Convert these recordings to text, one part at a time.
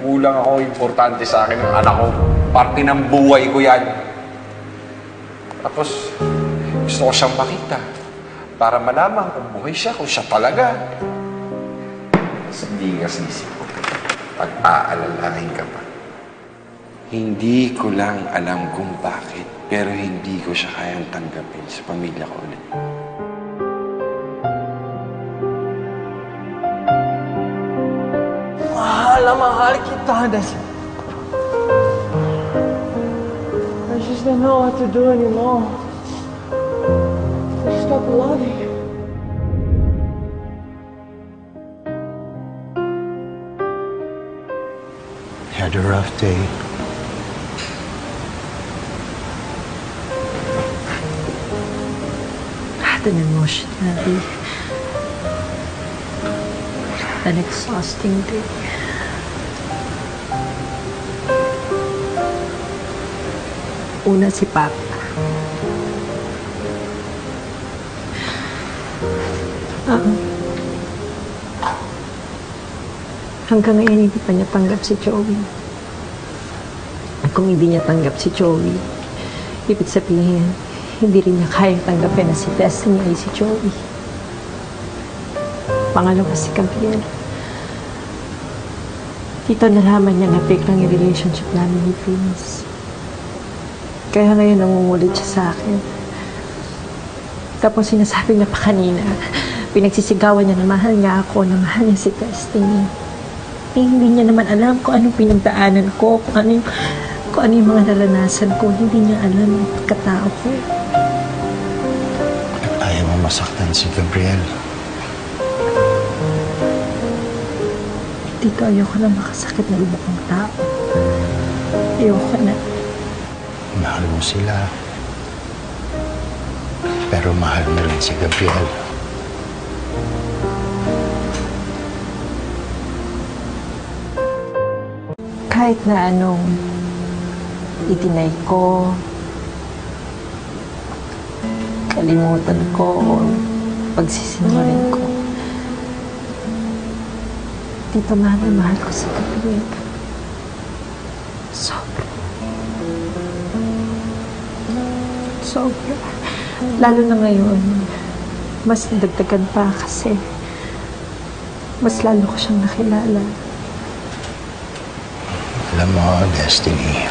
magulang ako, importante sa akin ang anak ko. Parte ng buhay ko yan. Tapos, gusto ko siyang makita para malaman kung buhay siya, kung siya talaga. Tapos hindi nga sisip ko. Pag-aalalahin ka pa. Hindi ko lang alam kung bakit, pero hindi ko siya kayang tanggapin sa pamilya ko ulit. Mahal na mahal kita, Des. I just don't know what to do anymore. I stop loving you. Had a rough day. Had an emotional day. An exhausting day. Una si Papa. Hanggang ngayon hindi pa niya tanggap si Joey. At kung hindi niya tanggap si Joey, ibig sabihin, hindi rin niya kayang tanggapin na si Destiny ay si Joey. Pangalawa si Gabriel. Dito nalaman niya na fake lang yung relationship namin ni Prince. Kaya ngayon nangungulit siya sa akin. Tapos sinasabi niya pa kanina, pinagsisigawan niya na mahal niya ako, na mahal niya si Destiny. Eh, hindi niya naman alam kung anong pinagdaanan ko, kung ano yung mga naranasan ko. Hindi niya alam yung pagkatao ko. At ayaw mo masaktan si Gabriel. Dito ayoko na makasakit na iba kong tao. Ayoko na. Mahal mo sila. Pero mahal mo rin si Gabriel. Kahit na anong itinay ko, kalimutan ko, pagsisinungaling ko, dito mahal na mahal ko si Gabriel. Sobra. Sobra. Lalo na ngayon, mas nadagdagan pa kasi mas lalo ko siyang nakilala. Alam mo, Destiny,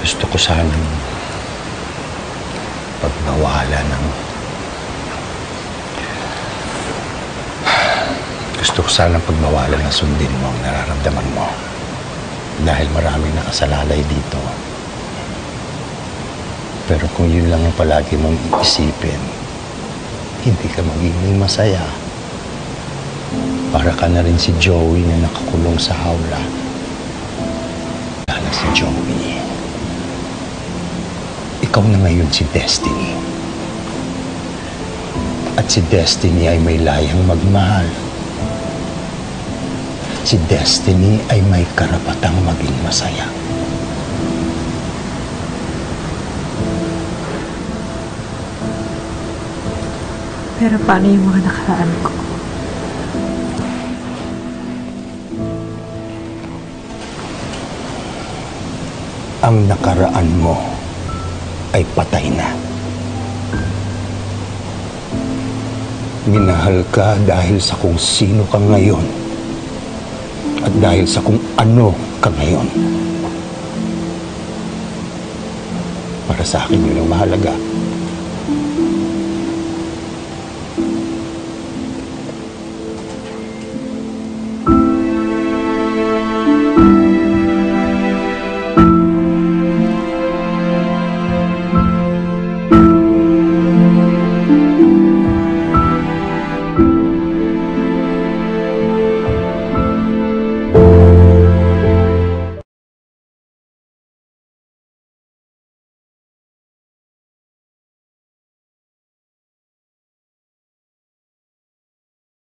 gusto ko sanang pagbawalan ng... Gusto ko sanang pagbawalan ng sundin mo ang nararamdaman mo. Dahil maraming nakasalalay dito. Pero kung yun lang ang palagi mong iisipin, hindi ka magiging masaya. Para ka na rin si Joey na nakakulong sa hawla. Lala si Joey. Ikaw na ngayon si Destiny. At si Destiny ay may layang magmahal. Si Destiny ay may karapatang maging masaya. Pero paano yung mga nakaraan ko? Ang nakaraan mo ay patay na. Minahal ka dahil sa kung sino ka ngayon at dahil sa kung ano ka ngayon. Para sa akin yun ang mahalaga.